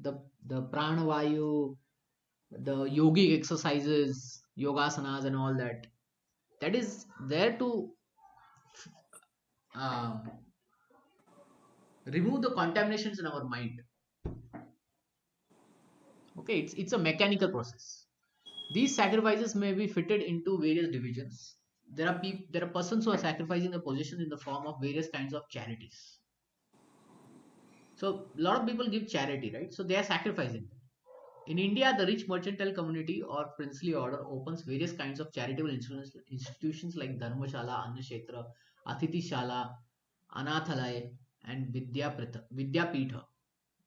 the pranavayu, the yogic exercises, yogasanas, and all that. That is there to uh, remove the contaminations in our mind. Okay, it's a mechanical process. These sacrifices may be fitted into various divisions. There are persons who are sacrificing their positions in the form of various kinds of charities. So a lot of people give charity, right? So they are sacrificing them. In India, the rich mercantile community or princely order opens various kinds of charitable institutions like Dharmashala, Annakshetra, Athithi Shala, Anathalaya, and Vidyapitha.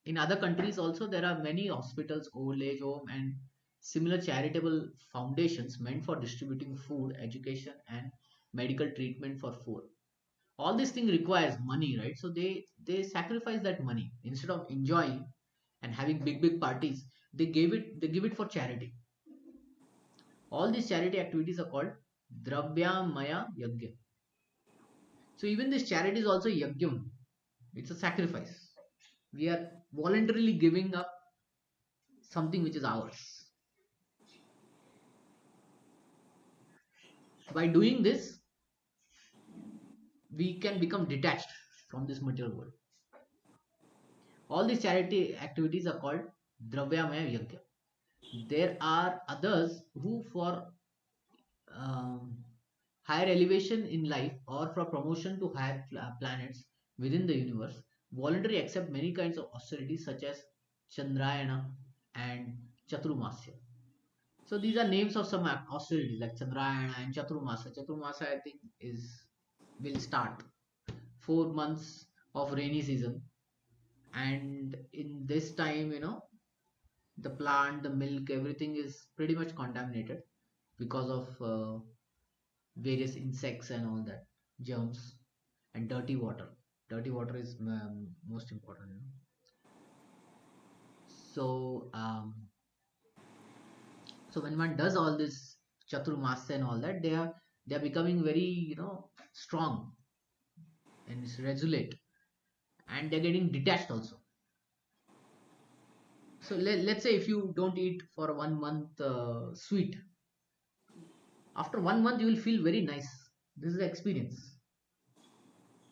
In other countries also, there are many hospitals, old age home, and similar charitable foundations meant for distributing food, education, and medical treatment for poor. All these things requires money, right? So they sacrifice that money instead of enjoying and having big parties. They give it for charity. All these charity activities are called Dravyamaya Yagya. So even this charity is also Yagyam. It's a sacrifice. We are voluntarily giving up something which is ours. By doing this, we can become detached from this material world. All these charity activities are called Dravyamaya Yagya. There are others who, for um, higher elevation in life or for promotion to higher planets within the universe, voluntarily accept many kinds of austerities such as Chandrayana and Chaturmasya. So these are names of some austerities like Chandrayana and Chaturmasya. Chaturmasya, I think, will start 4 months of rainy season, and in this time, the plant, the milk, everything is pretty much contaminated because of various insects and all that, germs, and dirty water. Dirty water is most important. So, so when one does all this chaturmasya and all that, they are becoming very strong and resolute, and they're getting detached also. So let's say if you don't eat for 1 month sweet, after 1 month you will feel very nice. This is the experience.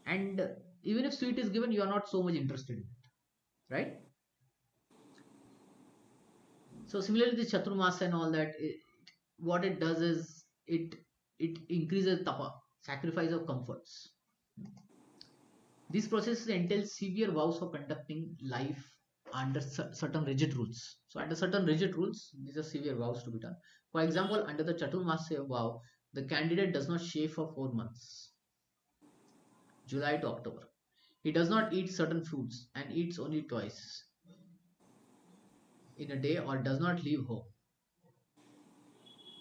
And even if sweet is given, you are not so much interested in it, right? So similarly, the chaturmasya and all that, what it does is it increases tapa, sacrifice of comforts. These processes entail severe vows for conducting life under certain rigid rules. So under certain rigid rules, these are severe vows to be done. For example, under the chaturmasya vow, the candidate does not shave for 4 months, July to October. He does not eat certain foods and eats only twice in a day, or does not leave home.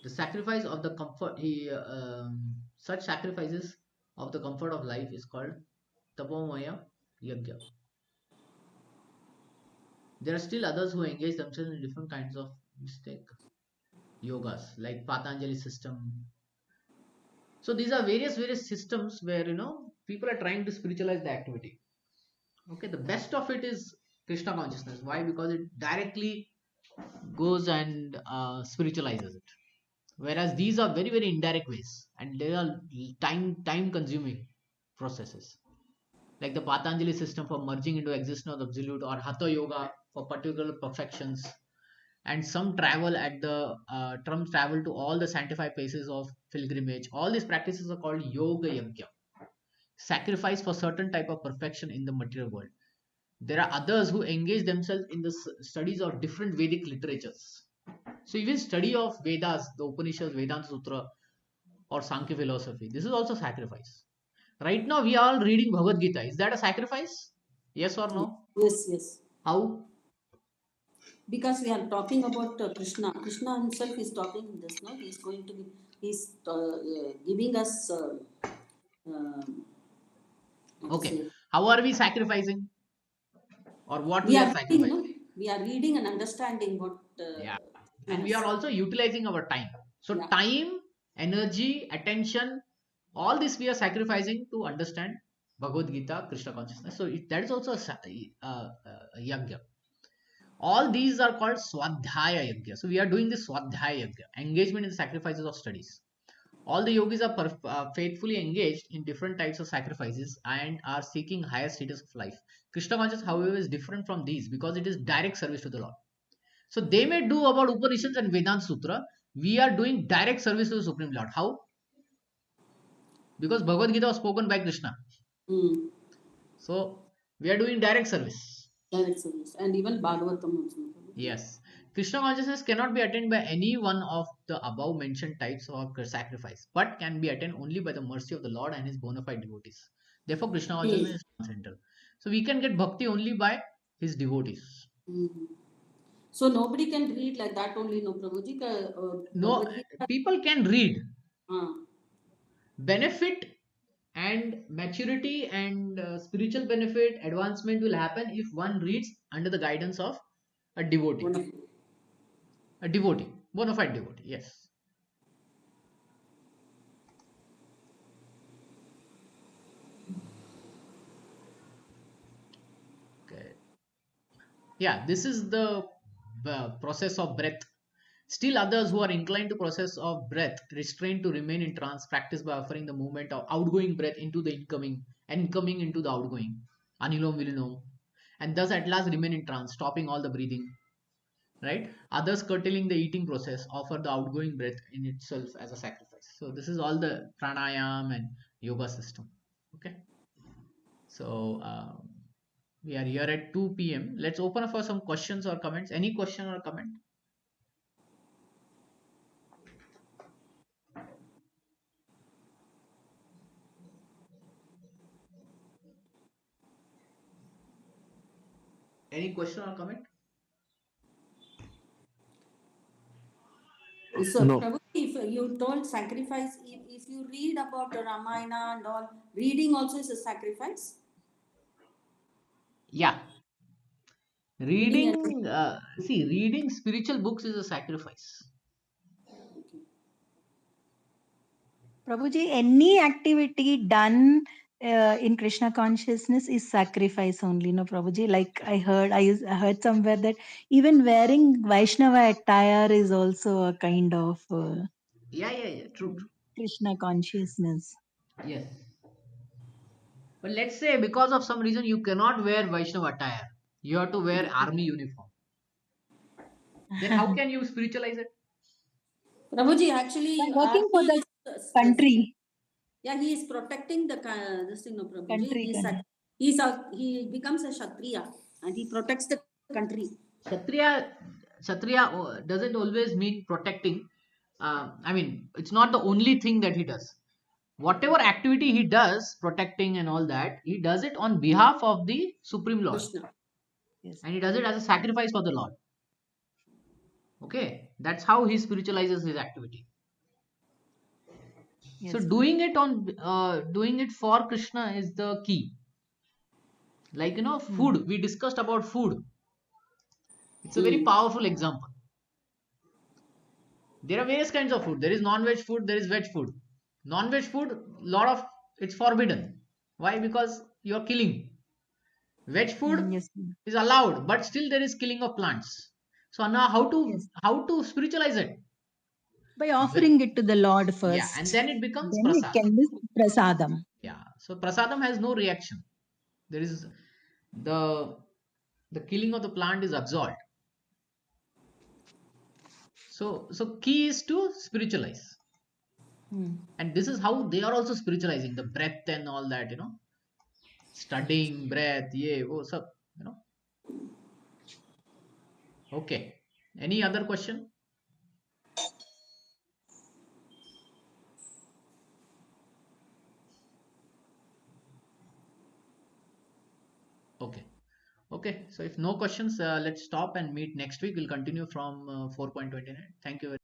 The sacrifice of the comfort, such sacrifices of the comfort of life is called tapomaya yagya. There are still others who engage themselves in different kinds of mystic yogas like Patanjali system. So these are various systems where people are trying to spiritualize the activity. Okay, the best of it is Krishna consciousness. Why? Because it directly goes and spiritualizes it. Whereas these are very indirect ways, and they are time consuming processes, like the Patanjali system for merging into existence of absolute, or Hatha Yoga for particular perfections, and some travel at the travel to all the sanctified places of pilgrimage. All these practices are called yoga yajna, sacrifice for certain type of perfection in the material world. There are others who engage themselves in the studies of different Vedic literatures. So even study of Vedas, the Upanishads, Vedanta Sutra, or Sankhya philosophy, this is also sacrifice. Right now we are all reading Bhagavad Gita. Is that a sacrifice? Yes or no? Yes, yes. How? Because we are talking about Krishna. Krishna himself is talking in this, no? He's going to be, he's giving us, what to Okay. say, How are we sacrificing? Or what we we are are reading, sacrificing? no? We are reading and understanding what Yeah. Krishna And we has are said. also utilizing our time. So Yeah. time, energy, attention, all this we are sacrificing to understand Bhagavad Gita, Krishna consciousness. So that is also a yajna. All these are called swadhyaya yajna. So we are doing this swadhyaya yajna, engagement in the sacrifices of studies. All the yogis are faithfully engaged in different types of sacrifices and are seeking higher status of life. Krishna consciousness, however, is different from these because it is direct service to the Lord. So they may do about Upanishads and Vedanta Sutra. We are doing direct service to the Supreme Lord. How? Because Bhagavad Gita was spoken by Krishna. Mm. So we are doing direct service. Direct service. And even Bhagavatam also. Yes. Krishna consciousness cannot be attained by any one of the above mentioned types of sacrifice, but can be attained only by the mercy of the Lord and his bona fide devotees. Therefore, Krishna consciousness is transcendental. So we can get bhakti only by his devotees. Mm. So nobody can read like that only, no, Prabhuji. No, Bhagavad Gita. people can read. Uh, Benefit and maturity and spiritual benefit advancement will happen if one reads under the guidance of a devotee, Wonderful. bona fide devotee. Yes. Okay. Yeah, this is the process of breath. Still others who are inclined to process of breath restrained to remain in trance practice by offering the movement of outgoing breath into the incoming and incoming into the outgoing, anilom vililom, and thus at last remain in trance, stopping all the breathing, right? Others curtailing the eating process offer the outgoing breath in itself as a sacrifice. So this is all the pranayam and yoga system. Okay. So we are here at 2 p.m. Let's open up for some questions or comments. Any question or comment? Any question or comment? So, No. Prabhu, if you told sacrifice, if you read about the Ramayana and all, reading also is a sacrifice. Yeah. Reading and Reading spiritual books is a sacrifice. Prabhuji, any activity done in Krishna consciousness is sacrifice only, no, Prabhuji? Like I heard somewhere that even wearing Vaishnava attire is also a kind of Yeah. True. Krishna consciousness. Yes. But let's say because of some reason you cannot wear Vaishnava attire, you have to wear army uniform. Then how can you spiritualize it? Prabhuji, By actually, working for army the is, country, yeah, he is protecting the this thing, no, Prabhuji. country, country. He becomes a Kshatriya and he protects the country. Kshatriya, Kshatriya doesn't always mean protecting. It's not the only thing that he does. Whatever activity he does, protecting and all that, he does it on behalf of the Supreme Lord. Krishna. Yes, And he does it as a sacrifice for the Lord. Okay, that's how he spiritualizes his activity. So yes. doing it for Krishna is the key. Like Hmm. food. We discussed about food. It's a very Mm. powerful example. There are various kinds of food. There is non-veg food. There is veg food. Non-veg food, lot of it's forbidden. Why? Because you are killing. Veg food Yes, is allowed, but still there is killing of plants. So now yes. how to spiritualize it? By offering it to the Lord Yeah, and first, then it becomes then it prasad. can be prasadam. Yeah, so prasadam has no reaction. There is the killing of the plant is absolved. So key is to spiritualize. And this is how they are also spiritualizing the breath and all that, studying breath. Yeah, what's up? Okay. Any other question? Okay. Okay. So if no questions, let's stop and meet next week. We'll continue from 4.29. Thank you very